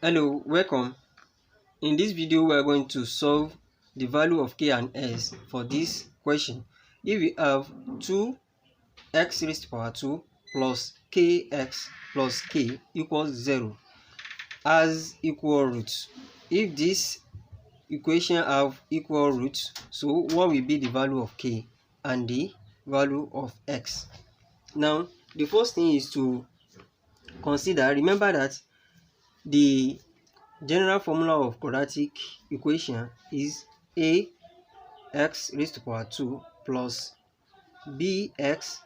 Hello, welcome. In this video, we are going to solve the value of k and s for this question. If we have 2x raised to power 2 plus kx plus k equals 0 as equal roots. If this equation have equal roots, so what will be the value of k and the value of x? Now, the first thing is to consider, remember that the general formula of quadratic equation is ax raised to power 2 plus bx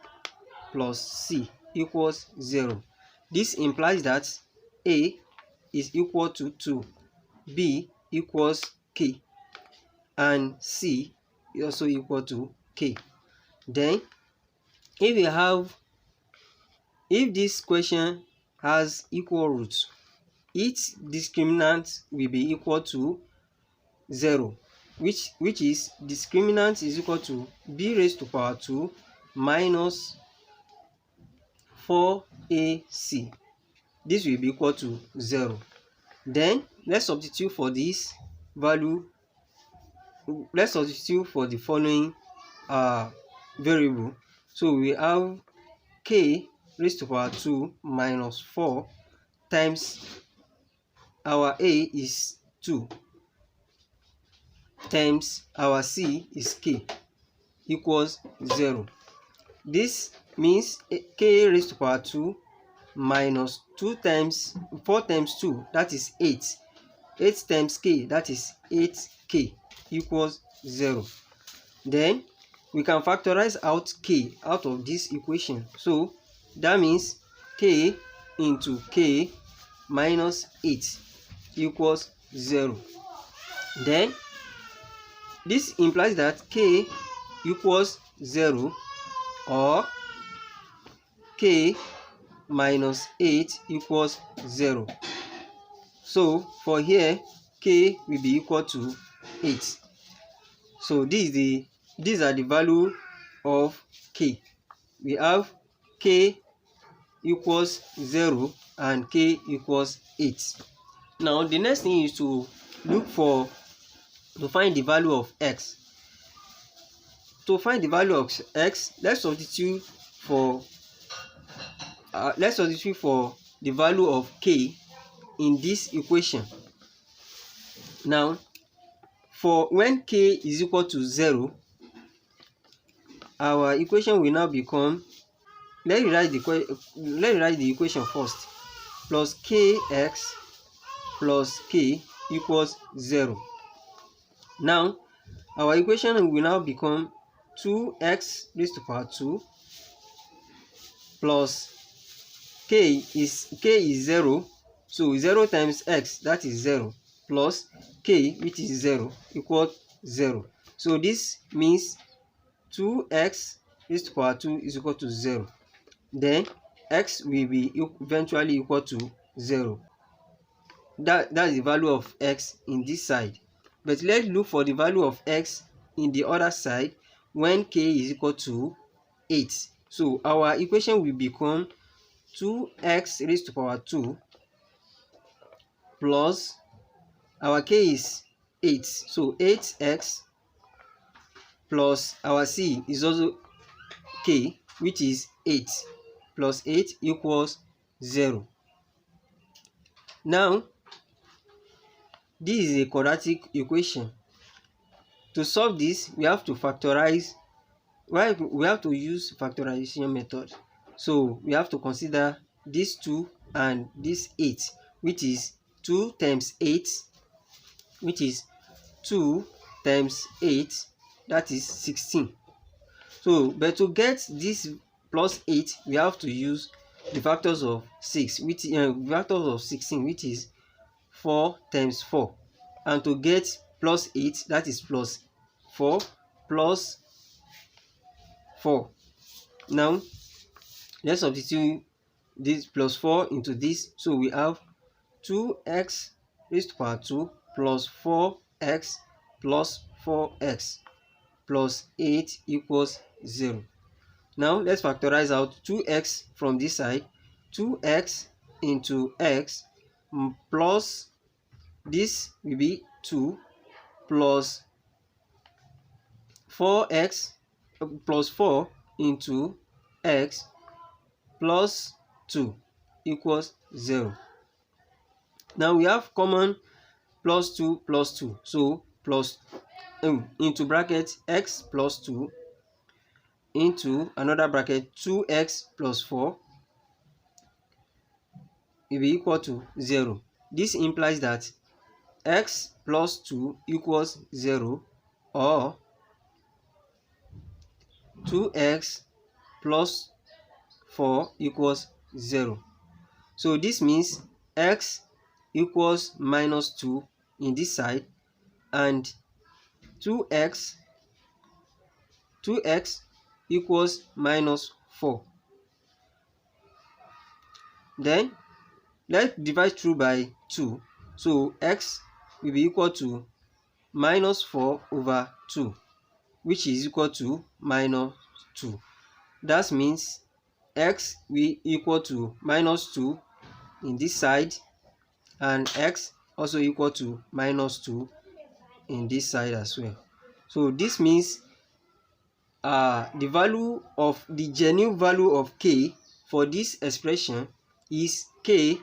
plus c equals 0. This implies that a is equal to 2, b equals k, and c is also equal to k. Then, if this question has equal roots, its discriminant will be equal to 0, which is discriminant is equal to b raised to power 2 minus 4ac. This will be equal to 0. Then let's substitute for this value. Let's substitute for the following variable. So we have k raised to power 2 minus 4 times our a is 2 times our c is k equals 0. This means k raised to power 2 minus 2 times 4 times 2, that is 8. 8 times k, that is 8k equals 0. Then we can factorize out k out of this equation. So that means k into k minus 8 equals 0. Then this implies that k equals 0 or k minus 8 equals 0. So for here, k will be equal to 8. So these are the value of k. We have k equals 0 and k equals 8. Now the next thing is to find the value of x. To find the value of x, let's substitute for the value of k in this equation. Now, for when k is equal to 0, our equation will now become, let's write the equation first, plus kx plus k equals 0. Now our equation will now become 2x raised to power 2 plus k is 0, so 0 times x, that is 0, plus k, which is 0, equals 0. So this means 2x raised to power 2 is equal to 0. Then x will be eventually equal to 0. That is the value of x in this side. But let's look for the value of x in the other side when k is equal to 8. So our equation will become 2x raised to power 2 plus our k is 8. So 8x plus our c is also k, which is 8, plus 8 equals 0. Now, this is a quadratic equation. To solve this, we have to factorize. We have to use factorization method. So we have to consider this 2 and this 8, which is 2 times 8, which is 2 times 8, that is 16. So, but to get this plus 8, we have to use the factors of 6, which factors of 16, which is 4 times 4. And to get plus 8, that is plus 4 plus 4. Now let's substitute this plus 4 into this. So we have 2x raised to power 2 plus 4x plus 4x plus 8 equals 0. Now let's factorize out 2x from this side. 2x into x, plus this will be 2 plus 4x plus 4 into x plus 2 equals 0. Now we have common plus 2 plus 2. So plus into bracket x plus 2 into another bracket 2x plus 4 will be equal to 0. This implies that x plus 2 equals 0, or 2x plus 4 equals 0. So this means x equals minus 2 in this side, and 2x equals minus 4. Then let's divide through by 2. So x will be equal to minus 4 over 2, which is equal to minus 2. That means x will equal to minus 2 in this side, and x also equal to minus 2 in this side as well. So this means the genuine value of k for this expression is k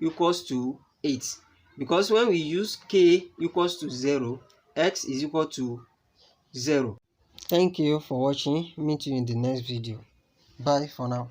equals to 8, because when we use k equals to 0, x is equal to 0. Thank you for watching. Meet you in the next video. Bye for now.